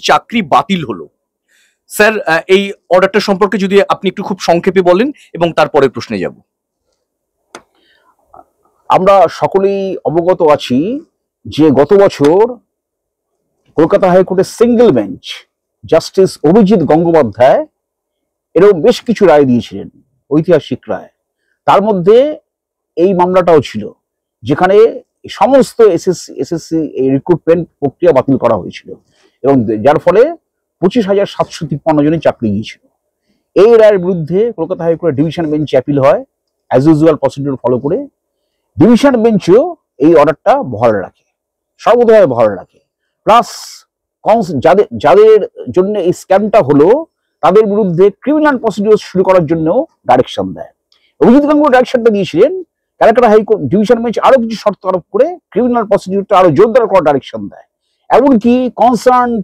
চাকরি বাতিল হলো। স্যার, এই অর্ডারটা সম্পর্কে যদি আপনি একটু খুব সংক্ষেপে বলেন এবং তারপরে প্রশ্নে যাব। আমরা সকলেই অবগত আছি যে গত বছর কলকাতা হাইকোর্টের single bench justice Abhijit Gangopadhyay এরকম বেশ কিছু রায় দিয়েছিলেন, ঐতিহাসিক রায়। তার মধ্যে এই মামলাটাও ছিল, যেখানে সমস্ত এসএসসি এই রিক্রুটমেন্ট প্রক্রিয়া বাতিল করা হয়েছিল এবং যার ফলে 25,753 জনের চাকরি গিয়েছিল। এই রায়ের বিরুদ্ধে কলকাতা হাইকোর্টের ডিভিশন বেঞ্চে অ্যাপিল হয়, অ্যাজ ইউজুয়াল প্রসিডিউর ফলো করে। ডিভিশন বেঞ্চও এই অর্ডারটা বহাল রাখে, সর্বতভাবে বহাল রাখে। প্লাস যাদের জন্য এই স্ক্যামটা হলো তাদের বিরুদ্ধে ক্রিমিনাল প্রসিডিউর শুরু করার জন্য ডাইরেকশন দেয়। অভিজিৎ গাঙ্গুলি ডাইরেকশনটা দিয়েছিলেন, ক্যালকাটা হাইকোর্ট ডিভিশন বেঞ্চ আরো কিছু শর্ত আরোপ করে ক্রিমিনাল প্রসিডিউরটা আরো জোরদার করার ডাইরেকশন দেয়। এমনকি কনসার্নড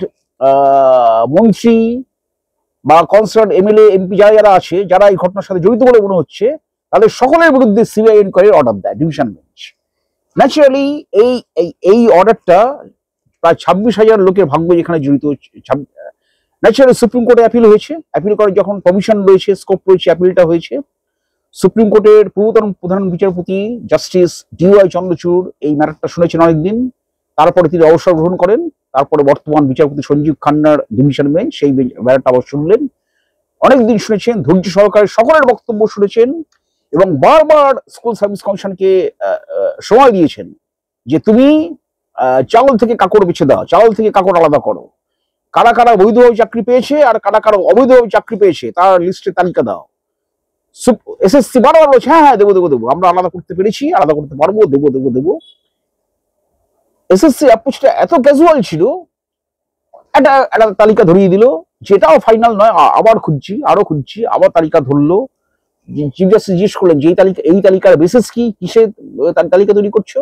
মন্ত্রী বা কনসার্ন এমএলএ এমপি যারা আছে, যারা এই ঘটনার সাথে জড়িত বলে মনে হচ্ছে, তাদের সকলের বিরুদ্ধে সিবিআই এনকোয়ারির অর্ডার দেয় ডিভিশন বেঞ্চ। ন্যাচারালি এই অর্ডারটা প্রায় 26,000 লোকের ভাগ্য যেখানে জড়িত। ন্যাচারালি সুপ্রিম কোর্টে অ্যাপিল হয়েছে। অ্যাপিল করার যখন কমিশন রয়েছে, স্কোপ রয়েছে, অ্যাপিলটা হয়েছে। সুপ্রিম কোর্টের পূর্বতন প্রধান বিচারপতি জাস্টিস ডিওয়াই চন্দ্রচূড় এই ম্যাটারটা শুনেছেন অনেকদিন, তারপরে তিনি অবসর গ্রহণ করেন। তারপরে বর্তমান বিচারপতি সঞ্জীব খান্নার ডিভিশন বেঞ্চ সেই ম্যাটারটা আবার শুনলেন। অনেকদিন শুনেছেন, ধৈর্য সহকারে সকলের বক্তব্য শুনেছেন এবং বারবার স্কুল সার্ভিস কমিশনকে সময় দিয়েছেন যে তুমি চাউল থেকে কাকড় বেছে দাও, চাউল থেকে কাকড় আলাদা করো, কারা কারা বৈধভাবে চাকরি পেয়েছে আর কারা কারা অবৈধভাবে চাকরি পেয়েছে তার লিস্টের তালিকা দাও। এসএসসি বারবার বলছে হ্যাঁ হ্যাঁ দেবো দেবো দেবো, আমরা আলাদা করতে পেরেছি, আলাদা করতে পারবো, দেবো দেবো দেবো। এসএসসি অ্যাপ্রোচটা এত ক্যাজুয়াল ছিল, একটা তালিকা ধরিয়ে দিল, যেটাও ফাইনাল নয়, আবার খুঁজছি, আরো খুঁজছি, আবার তালিকা ধরলো। চিফ জাস্টিস জিজ্ঞেস করলেন যে এই তালিকার বেসিস কি, কিসে তালিকা তৈরি করছো?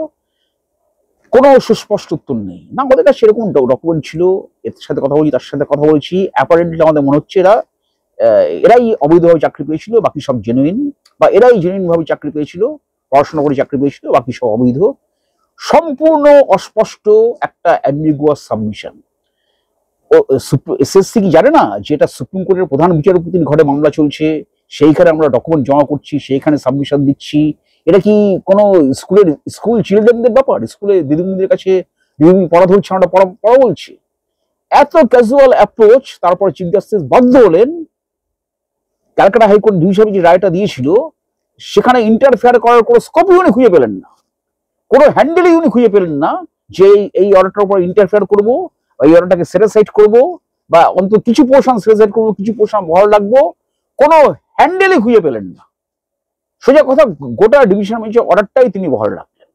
কোনো সুস্পষ্ট উত্তর নেই। না, আমাদের কাছে সেরকম ডকুমেন্ট ছিল, এর সাথে কথা বলছি, তার সাথে কথা বলছি, অ্যাপারেন্টলি আমাদের মনে হচ্ছে এরাই অবৈধভাবে চাকরি পেয়েছিল, বাকি সব জেনুইন, বা এরাই জেনুইন ভাবে চাকরি পেয়েছিল, পড়াশোনা করে চাকরি পেয়েছিল, বাকি সব অবৈধ। সম্পূর্ণ অস্পষ্ট একটা অ্যাম্বিগুয়াস সাবমিশন। এসএসসি কি জানে না যে এটা সুপ্রিম কোর্টের প্রধান বিচারপতির ঘরে মামলা চলছে, সেইখানে আমরা ডকুমেন্ট জমা করছি, সেইখানে সাবমিশন দিচ্ছি? এটা কি কোনো স্কুল চিলড্রেনদের ব্যাপার? স্কুলে দিদিমণিদের কাছে দিদিমণি পড়া ধরছে, আমরা পড়া বলছি? এত ক্যাজুয়াল অ্যাপ্রোচ। তারপর চিফ জাস্টিস বাধ্য হলেন, ক্যালকাটা হাইকোর্ট ডিভিশন যে রায়টা দিয়েছিল সেখানে ইন্টারফেয়ার করার কোনো স্কোপই উনি খুঁজে পেলেন না, কোনো হ্যান্ডেলই উনি খুঁজে পেলেন না যে এই অর্ডারটার উপর ইন্টারফেয়ার করবো, এই অর্ডারটাকে সেটিসাইড করবো, বা অন্তত কিছু পোর্শন সেটিসাইড করবো, কিছু পোর্শন বহাল রাখবো। কোনো হ্যান্ডেলই খুঁজে পেলেন না। সোজা কথা, গোটা ডিভিশন বেঞ্চের অর্ডারটাই তিনি বহাল রাখলেন।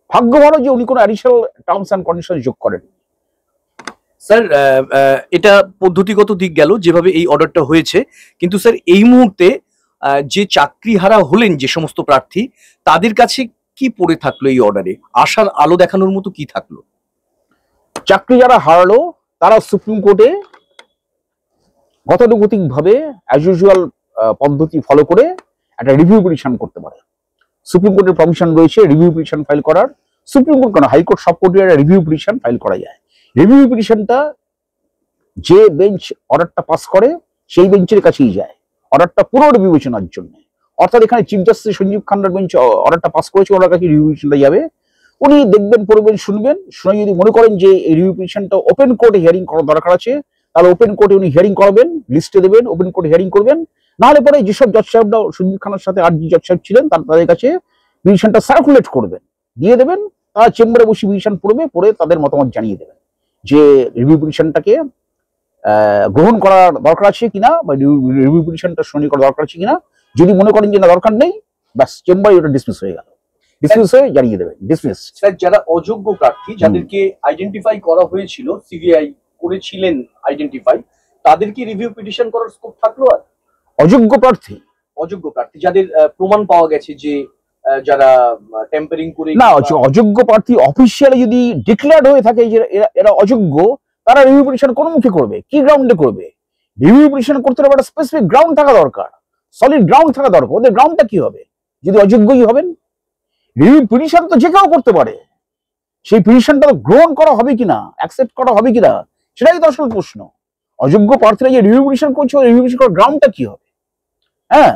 ভাগ্য ভালো যে উনি কোনো অ্যাডিশনাল টার্মস অ্যান্ড কন্ডিশন যোগ করেন। স্যার, এটা পদ্ধতিগত দিক গেল যেভাবে এই অর্ডারটা হয়েছে, কিন্তু স্যার এই মুহূর্তে যে চাকরি হারা হলেন যে সমস্ত প্রার্থী, তাদের কাছে কি পড়ে থাকলো এই অর্ডারে? আশার আলো দেখানোর মতো কি থাকলো? চাকরি যারা হারালো তারা সুপ্রিম কোর্টে গতানুগতিক ভাবে অ্যাজ ইউজুয়াল পদ্ধতি ফলো করে একটা রিভিউ পিটিশন করতে পারে। সুপ্রিম কোর্টের পারমিশন রয়েছে রিভিউ পিটিশন ফাইল করার। সুপ্রিম কোর্ট কেন, হাইকোর্ট সব কোর্টে একটা রিভিউ পিটিশন ফাইল করা যায়। রিভিউ পিটিশনটা যে বেঞ্চ অর্ডারটা পাস করে সেই বেঞ্চের কাছেই যায় অর্ডারটা পুরো বিবেচনার জন্য। অর্থাৎ এখানে চিফ জাস্টিস সঞ্জীব খান্নার বেঞ্চ অর্ডারটা পাস করেছে, ওনার কাছে রিভিউ পিটিশনটা যাবে। উনি দেখবেন, পড়বেন, শুনবেন, শুনে যদি মনে করেন যে এই রিভিউ পিটিশনটা ওপেন কোর্টে হিয়ারিং করার দরকার আছে, তাহলে ওপেন কোর্টে উনি হিয়ারিং করাবেন, লিস্টে দেবেন, ওপেন কোর্টে হিয়ারিং করবেন। নাহলে পরে যেসব জজ সাহেবরা সঞ্জীব খান্নার সাথে আর যে জজ সাহেব ছিলেন তাদের কাছে পিটিশনটা সার্কুলেট করবেন, দিয়ে দেবেন। তারা চেম্বারে বসে পিটিশন পড়বে, পড়ে তাদের মতামত জানিয়ে দেবেন যে রিভিউ পিটিশনটাকে গ্রহণ করার দরকার আছে কিনা, বা রিভিউ পিটিশনটা শুনানি করার দরকার আছে কিনা। যদি মনে করেন যে না, দরকার নেই, ব্যাস চেম্বারে ওটা ডিসমিস হয়ে গেল, ডিসমিস হয়ে জানিয়ে দেবেন ডিসমিস। স্যার, যারা অযোগ্য প্রার্থী, যাদেরকে আইডেন্টিফাই করা হয়েছিল, সিবিআই করেছিলেন আইডেন্টিফাই, তাদের কি রিভিউ পিটিশন করার স্কোপ থাকলো? আর অযোগ্য প্রার্থী যাদের প্রমাণ পাওয়া গেছে যে যারা টেম্পারিং করে, না, অযোগ্য প্রার্থী অফিসিয়ালি যদি ডিক্লেয়ার্ড হয়ে থাকে যে এরা অযোগ্য, তারা রিভিউ পিটিশন কোন মুখে করবে, কি গ্রাউন্ডে করবে? রিভিউ পিটিশন করতে হলে একটা স্পেসিফিক গ্রাউন্ড থাকা দরকার, সলিড গ্রাউন্ড থাকা দরকার। ওদের গ্রাউন্ডটা কি হবে যদি অযোগ্যই হবেন? রিভিউ পিটিশন তো যে কেউ করতে পারে, সেই পিটিশনটা গ্রহণ করা হবে কিনা, অ্যাকসেপ্ট করা হবে কিনা, সেটাই তো আসল প্রশ্ন। অযোগ্য প্রার্থীরা যে রিভিউ পিটিশন করছে, রিভিউ পিটিশন করার গ্রাউন্ডটা কি হবে? হ্যাঁ,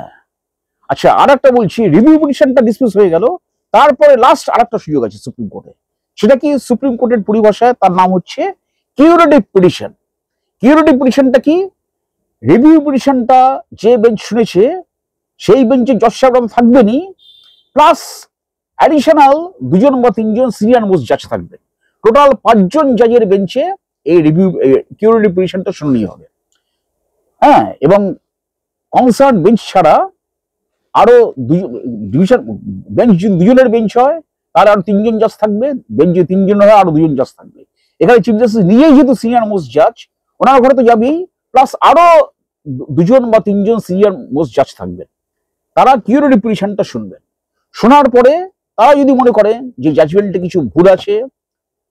আচ্ছা, আর একটা বলছি, রিভিউ পিটিশনটা ডিসমিস হয়ে গেল, তারপরে লাস্ট আর একটা সুযোগ আছে সুপ্রিম কোর্টে। সেটা কি? সুপ্রিম কোর্টের পরিভাষায় তার নাম হচ্ছে কিউরেটিভ পিটিশন। কিউরেটিভ পিটিশনটা কি? রিভিউ পিটিশনটা যে বেঞ্চ শুনেছে সেই বেঞ্চে জজ সাহেবরা থাকবেনই, প্লাস অ্যাডিশনাল 2জন বা 3জন সিনিয়র মোস্ট জাজ থাকবে। টোটাল 5জন জাজের বেঞ্চে এই রিভিউ কিউরেটিভ পিটিশনটা শুনানি হবে। হ্যাঁ, এবং কনসার্ন বেঞ্চ ছাড়া আরো ডিভিশন বেঞ্চ, যদি 2জনের বেঞ্চ হয় তার আরো 3জন জাজ থাকবে, বেঞ্চে 3জন হয় আরো 2জন জাজ থাকবে। এখানে চিফ জাস্টিস নিজেই যেহেতু সিনিয়র মোস্ট জাজ, ওনার ঘরে তো যাবেই, প্লাস আরো 2জন বা 3জন সিনিয়র মোস্ট জাজ থাকবেন, তারা কিউরেটিভ পিটিশনটা শুনবেন। শোনার পরে তারা যদি মনে করে যে জাজমেন্টে কিছু ভুল আছে,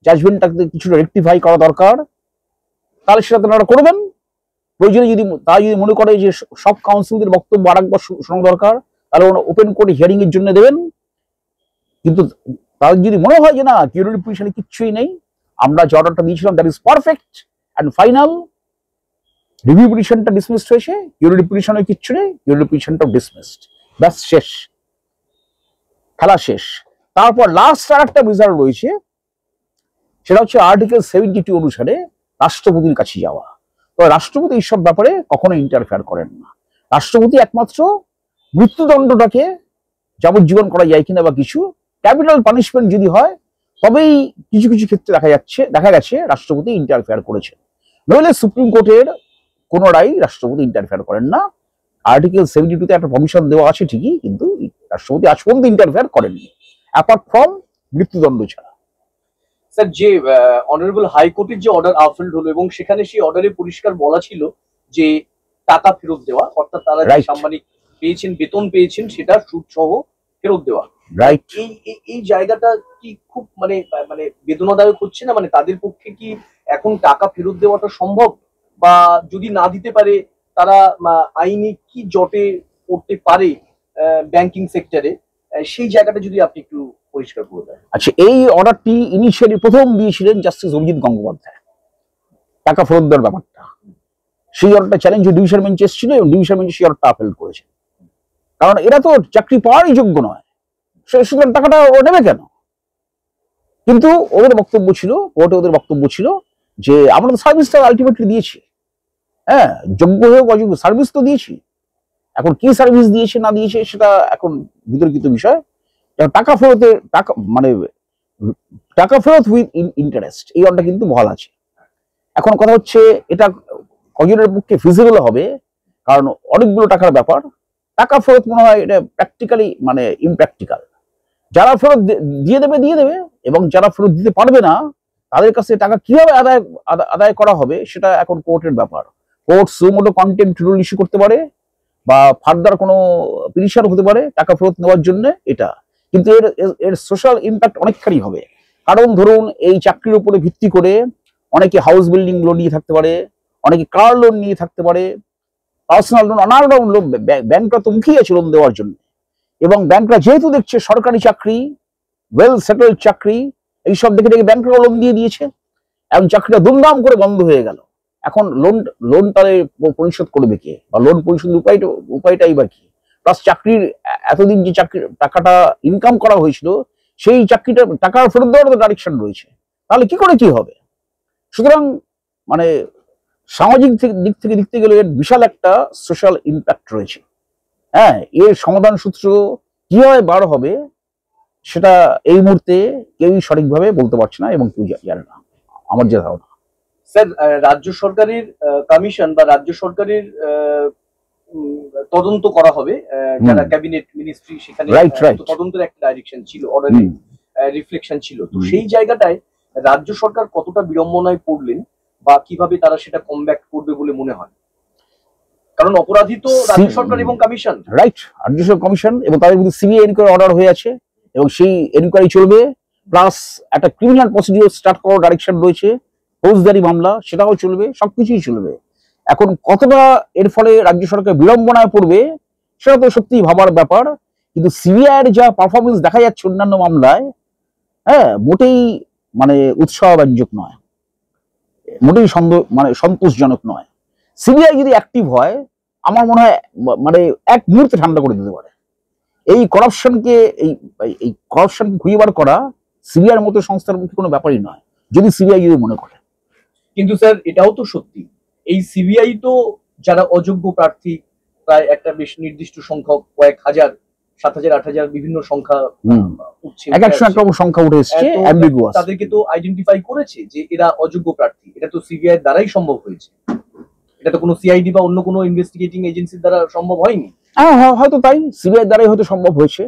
জাজমেন্টটাকে কিছুটা রেকটিফাই করা দরকার, তাহলে সেটা তারা করবেন। প্রয়োজনে যদি তারা যদি মনে করে যে সব কাউন্সিলদের বক্তব্য আরেকবার শোনা দরকার, তাহলে ওপেন কোর্টে হিয়ারিং এর জন্য দেবেন। কিন্তু তাদের যদি মনে হয় যে না, কিউরেটিভ পিটিশনে কিচ্ছুই নেই, আমরা যে অর্ডারটা দিয়েছিলাম that is perfect and final, review পিটিশনটা ডিসমিসড হয়েছে, কিউরেটিভ পিটিশনে কিচ্ছু নেই, কিউরেটিভ পিটিশনটাও ডিসমিসড, ব্যাস শেষ, খেলা শেষ। তারপর লাস্ট আর একটা বিচার রয়েছে, সেটা হচ্ছে আর্টিকেল 72 অনুসারে রাষ্ট্রপতির কাছে যাওয়া। তো রাষ্ট্রপতি এইসব ব্যাপারে কখনো ইন্টারফেয়ার করেন না। রাষ্ট্রপতি একমাত্র মৃত্যুদণ্ডটাকে যাবজ্জীবন করা যায় কিনা বা কিছু ক্যাপিটাল পানিশমেন্ট যদি হয়, তবেই কিছু কিছু ক্ষেত্রে দেখা গেছে রাষ্ট্রপতি ইন্টারফেয়ার করেছেন। নইলে সুপ্রিম কোর্টের কোন রায় রাষ্ট্রপতি ইন্টারফেয়ার করেন না। আর্টিকেল 72 তে একটা পারমিশন দেওয়া আছে ঠিকই, কিন্তু রাষ্ট্রপতি আজ পর্যন্ত ইন্টারফেয়ার করেননি, অ্যাপার্ট ফ্রম মৃত্যুদণ্ড ছাড়া। স্যার, যে অনারেবল হাইকোর্টের যে অর্ডার আফেল্ড হলো এবং সেখানে সেই অর্ডারে পরিষ্কার বলা ছিল যে টাকা ফেরত দেওয়া, অর্থাৎ তারা যে সাম্মানিক পেয়েছেন, বেতন পেয়েছেন, সেটা সুদ সহ ফেরত দেওয়া। রাইট, এই জায়গাটা কি খুব মানে মানে বেদনাদায়ক হচ্ছে না? মানে তাদের পক্ষে কি এখন টাকা ফেরত দেওয়াটা সম্ভব? বা যদি না দিতে পারে, তারা আইনি কি জটে পড়তে পারে ব্যাংকিং সেক্টরে, সেই জায়গাটা যদি আপনি একটু পরিষ্কার করে দেন। আচ্ছা, এই অর্ডারটি ইনিশিয়ালি প্রথম দিয়েছিলেন জাস্টিস অভিজিৎ গঙ্গোপাধ্যায়, টাকা ফেরত দেওয়ার ব্যাপারটা। সেই অর্ডারটা চ্যালেঞ্জ ডিভিশন বেঞ্চ এসেছিল এবং ডিভিশন বেঞ্চ সেই অর্ডারটা আপিল করেছে, কারণ এরা তো চাকরি পাওয়ারই যোগ্য নয়, সুতরাং টাকাটা ও নেবে কেন? কিন্তু ওদের বক্তব্য ছিল, কোর্টে ওদের বক্তব্য ছিল যে আমরা তো সার্ভিসটা আলটিমেটলি দিয়েছি, হ্যাঁ, যোগ্য হোক অযোগ্য সার্ভিস তো দিয়েছি। এখন কি সার্ভিস দিয়েছে না দিয়েছে সেটা এখন বিতর্কিত বিষয়। টাকা ফেরতের মানে টাকা ফেরত উইথ ইন্টারেস্ট, এই অর্ডারটা কিন্তু বহাল আছে। এখন কথা হচ্ছে এটা কজনের পক্ষে ফিজিবল হবে, কারণ অনেকগুলো টাকার ব্যাপার। টাকা ফেরত মনে হয় এটা প্র্যাকটিক্যালি মানে ইমপ্র্যাকটিক্যাল। যারা ফেরত দিয়ে দেবে এবং যারা ফেরত দিতে পারবে না তাদের কাছে টাকা কিভাবে আদায় করা হবে সেটা এখন কোর্টের ব্যাপার। Court suo motu contempt rule issue করতে পারে বা ফার্দার কোনো পিটিশন হতে পারে টাকা ফেরত নেওয়ার জন্য এটা। কিন্তু এর সোশ্যাল ইম্প্যাক্ট অনেকখানি হবে, কারণ ধরুন এই চাকরির উপরে ভিত্তি করে অনেকে হাউস বিল্ডিং লোন নিয়ে থাকতে পারে, অনেকে কার লোন নিয়ে থাকতে পারে, পার্সোনাল লোন, নানা রকম লোন। ব্যাংকরা তো মুখিয়ে আছে লোন দেওয়ার জন্য, এবং ব্যাংকরা যেহেতু দেখছে সরকারি চাকরি, ওয়েল সেটেলড চাকরি, এইসব দেখে দেখে ব্যাংকরা লোন দিয়ে দিয়েছে এবং চাকরিটা দুমদাম করে বন্ধ হয়ে গেল। এখন লোন তাহলে পরিশোধ করবে কে, বা লোন পরিশোধের উপায়টাই বা কি? প্লাস চাকরির এতদিন যে চাকরির টাকাটা ইনকাম করা হয়েছিল সেই চাকরিটা টাকা ফেরত দেওয়ার তো ডাইরেকশন রয়েছে, তাহলে কি করে কি হবে? সুতরাং মানে সামাজিক দিক থেকে দেখতে গেলে এর বিশাল একটা সোশ্যাল ইম্প্যাক্ট রয়েছে। হ্যাঁ, এর সমাধান সূত্র কিভাবে বার হবে সেটা এই মুহূর্তে কেউই সঠিকভাবে বলতে পারছে না এবং কেউ জানে না, আমার যে ধারণা। স্যার, রাজ্য সরকারের কমিশন বা রাজ্য সরকারের তদন্ত করা হবে, যারা ক্যাবিনেট মিনিস্ট্রি, সেখানে তদন্তের একটা ডাইরেকশন ছিল, অর্ডারে রিফ্লেকশন ছিল। তো সেই জায়গাটায় রাজ্য সরকার কতটা বিড়ম্বনায় পড়লেন বা কিভাবে তারা সেটা কমব্যাক করবে বলে মনে হয়? কারণ অপরাধী তো রাজ্য সরকার এবং কমিশন, রাইট, রাজ্য সরকার কমিশন, এবং তাদের বিরুদ্ধে সিবিআই এনকোয়ারি অর্ডার হয়ে আছে এবং সেই এনকোয়ারি চলবে, প্লাস একটা ক্রিমিনাল প্রসিডিওর স্টার্ট করার ডাইরেকশন রয়েছে, ফৌজদারি মামলা সেটাও চলবে, সবকিছুই চলবে। এখন কতটা এর ফলে রাজ্য সরকার বিড়ম্বনায় পড়বে সেটা তো সত্যি ভাবার ব্যাপার। কিন্তু সিবিআই এর যা পারফরমেন্স দেখা যাচ্ছে অন্যান্য মামলায়, হ্যাঁ, মোটেই মানে উৎসাহব্যঞ্জক নয়। মোটেই সন্তোষজনক নয়। সিবিআই যদি অ্যাক্টিভ হয় আমার মনে হয় মানে এক মুহূর্তে ঠান্ডা করে দিতে পারে। এই করাপশনকে খুঁজে বার করা সিবিআইয়ের মতো সংস্থার মধ্যে কোনো ব্যাপারই নয়, যদি সিবিআই যদি মনে করে। কিন্তু স্যার এটাও তো সত্যি, এই সিবিআই তো যারা অযোগ্য প্রার্থী প্রায় একটা বেশ নির্দিষ্ট সংখ্যক কয়েক হাজার, 7,000 8,000 বিভিন্ন সংখ্যা উঠছে, এক রকম সংখ্যা উঠে এসেছে, তাদেরকে তো আইডেন্টিফাই করেছে যে এরা অযোগ্য প্রার্থী। এটা তো সিবিআই দ্বারাই সম্ভব হয়েছে, এটা তো কোনো সিআইডি বা অন্য কোনো ইনভেস্টিগেটিং এজেন্সির দ্বারা সম্ভব হয়নি। হ্যাঁ, হয়তো তাই, সিবিআই দ্বারাই হয়তো সম্ভব হয়েছে,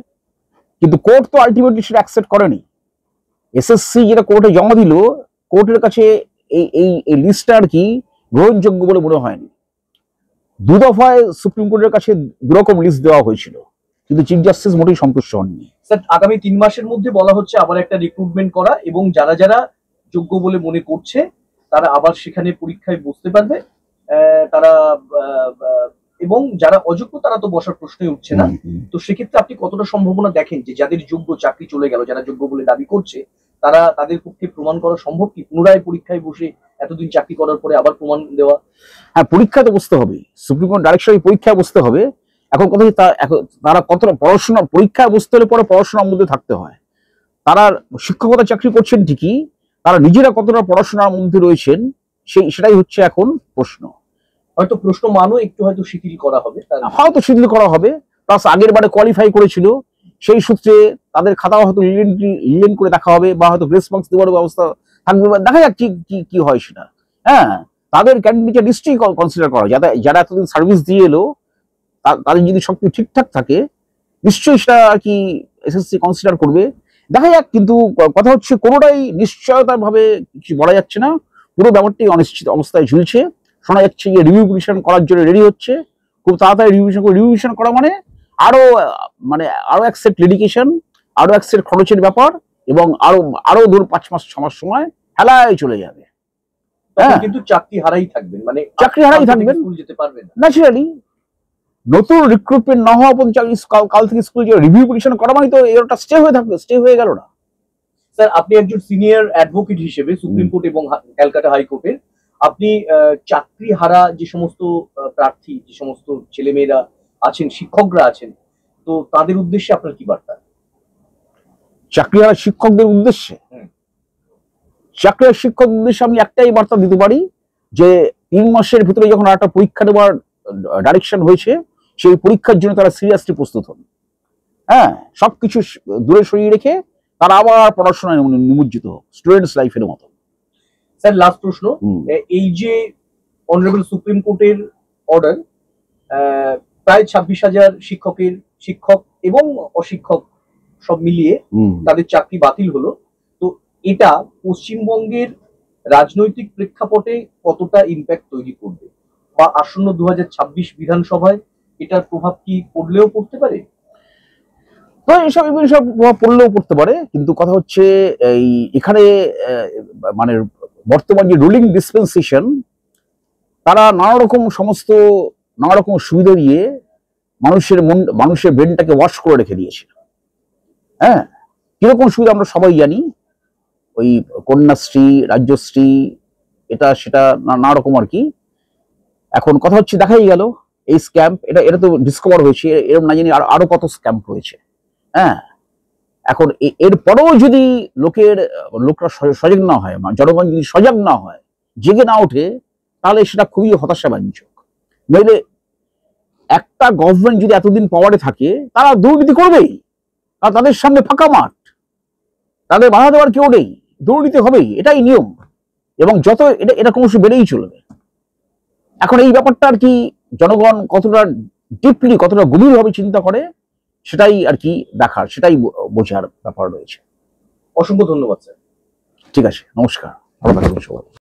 কিন্তু কোর্ট তো আলটিমেটলি সেটা অ্যাকসেপ্ট করেনি। এসএসসি যেটা কোর্টে জমা দিল, কোর্টের কাছে এই লিস্টটা আর কি গ্রহণযোগ্য বলে মনে হয়নি। 2 দফায় সুপ্রিম কোর্টের কাছে দুরকম লিস্ট দেওয়া হয়েছিল, কিন্তু চিফ জাস্টিস মোটেই সন্তুষ্ট হননি। স্যার আগামী 3 মাসের মধ্যে বলা হচ্ছে আবার একটা রিক্রুটমেন্ট করা, এবং যারা যারা যোগ্য বলে মনে করছে তারা আবার সেখানে পরীক্ষায় বসতে পারবে। তারা এবং যারা অযোগ্য তারা তো বসার প্রশ্নই উঠছে না। তো সেক্ষেত্রে আপনি কতটা সম্ভাবনা দেখেন যে যাদের যোগ্য চাকরি চলে গেল, যারা যোগ্য বলে দাবি করছে, তাদের পক্ষে প্রমাণ করা সম্ভব কি পুনরায় পরীক্ষায় বসে এতদিন চাকরি করার পরে আবার প্রমাণ দেওয়া? হ্যাঁ, পরীক্ষা তো বসতে হবে, সুপ্রিম কোর্ট ডাইরেকশনে পরীক্ষায় বসতে হবে। এখন কথা তারা কতটা পড়াশোনা, পরীক্ষায় বসতে হলে পরে পড়াশোনার মধ্যে থাকতে হয়। তারা শিক্ষকতা চাকরি করছেন ঠিকই, তারা নিজেরা কতটা পড়াশোনার মধ্যে রয়েছেন সেটাই হচ্ছে এখন প্রশ্ন। হয়তো প্রশ্ন মানও একটু হয়তো শিথিল করা হবে, হয়তো শিথিল করা হবে, প্লাস আগের বারে কোয়ালিফাই করেছিল সেই সূত্রে তাদের খাতা হয়তো লিলেন করে দেখা হবে, বা হয়তো গ্রেস মার্কস দেওয়ার ব্যবস্থা থাকবে, দেখা যাক কি হয় সেটা। হ্যাঁ, তাদের ক্যান্ডিডেট নিশ্চয়ই কনসিডার করা, যারা এতদিন সার্ভিস দিয়ে এলো তাদের যদি সবকিছু ঠিকঠাক থাকে নিশ্চয়ই সেটা আর কি এসএসসি কনসিডার করবে, দেখা যাক। কিন্তু কথা হচ্ছে কোনোটাই নিশ্চয়তার ভাবে কিছু বলা যাচ্ছে না, পুরো ব্যাপারটি অনিশ্চিত অবস্থায় ঝুলছে। শোনা যাচ্ছে যে রিভিউ পিটিশন করার জন্য রেডি হচ্ছে, খুব তাড়াতাড়ি রিভিউ করা আরো এক সেট লিটিগেশন, আরো এক সেট খরচের ব্যাপার, এবং আরো 5 মাস 6 মাস সময় হেলায় চলে যাবে। কিন্তু চাকরি হারাই থাকবেন, মানে চাকরি হারাই থাকবেন, স্কুল যেতে পারবেন ন্যাচারালি। নতুন রিক্রুটমেন্ট না হওয়া পর্যন্ত কাল থেকে স্কুল যে রিভিউ পিটিশন করা মানে তো এটা স্টে হয়ে থাকবে, স্টে হয়ে গেল না। স্যার আপনি একজন সিনিয়র অ্যাডভোকেট হিসেবে সুপ্রিম কোর্ট এবং ক্যালকাটা হাইকোর্টের, আপনি চাকরি হারা যে সমস্ত প্রার্থী, যে সমস্ত ছেলেমেয়েরা আছেন, শিক্ষকরা আছেন, তো তাদের উদ্দেশ্যে আপনার কি বার্তা? চাকরি হারা শিক্ষকদের উদ্দেশ্যে আমি একটাই বার্তা দিতে পারি যে 3 মাসের ভিতরে যখন একটা পরীক্ষা দেওয়ার ডাইরেকশন হয়েছে, সেই পরীক্ষার জন্য তারা সিরিয়াসলি প্রস্তুত হন। হ্যাঁ, সবকিছু দূরে সরিয়ে রেখে তারা আবার পড়াশোনায় নিমজ্জিত হোক, স্টুডেন্টস লাইফের মতো। স্যার লাস্ট প্রশ্ন, এই যে অনারেবল সুপ্রিম কোর্টের অর্ডার, প্রায় 26,000 শিক্ষক এবং অশিক্ষক সব মিলিয়ে তাদের চাকরি বাতিল হলো, তো এটা পশ্চিমবঙ্গের রাজনৈতিক প্রেক্ষাপটে কতটা ইম্প্যাক্ট তৈরি করবে, বা আসন্ন 2026 বিধানসভায় এটার প্রভাব কি পড়লেও পড়তে পারে? তো এইসব প্রভাব পড়লেও পড়তে পারে, কিন্তু কথা হচ্ছে এখানে মানে বর্তমান যে রুলিং ডিসপেন্সেশন, তারা নানা রকম সুবিধা দিয়ে মানুষের ব্রেনটাকে ওয়াশ করে রেখে দিয়েছে। হ্যাঁ, কিরকম সুবিধা আমরা সবাই জানি, ওই কন্যাশ্রী, রাজ্যশ্রী, এটা সেটা নানা রকম আর কি। এখন কথা হচ্ছে দেখাই গেল এই স্ক্যাম্প, এটা তো ডিসকভার হয়েছে, এরকম না জানি আরো কত স্ক্যাম্প রয়েছে। হ্যাঁ, এখন এরপরেও যদি লোকরা সজাগ না হয়, জনগণ যদি সজাগ না হয়, জেগে না ওঠে, তাহলে সেটা খুবই হতাশাব্যঞ্জক। নইলে একটা গভর্নমেন্ট যদি এতদিন পাওয়ারে থাকে, তারা দুর্নীতি করবেই, কারণ তাদের সামনে ফাঁকা মাঠ, তাদের বাধা দেওয়ার কেউ নেই, দুর্নীতি হবেই, এটাই নিয়ম। এবং যত এটা ক্রমশ বেড়েই চলবে। এখন এই ব্যাপারটা আর কি জনগণ কতটা ডিপলি, কতটা গভীরভাবে চিন্তা করে, সেটাই আর কি দেখার, সেটাই বোঝার ব্যাপার রয়েছে। অসংখ্য ধন্যবাদ স্যার। ঠিক আছে, নমস্কার, ভালো থাকবেন সবাই।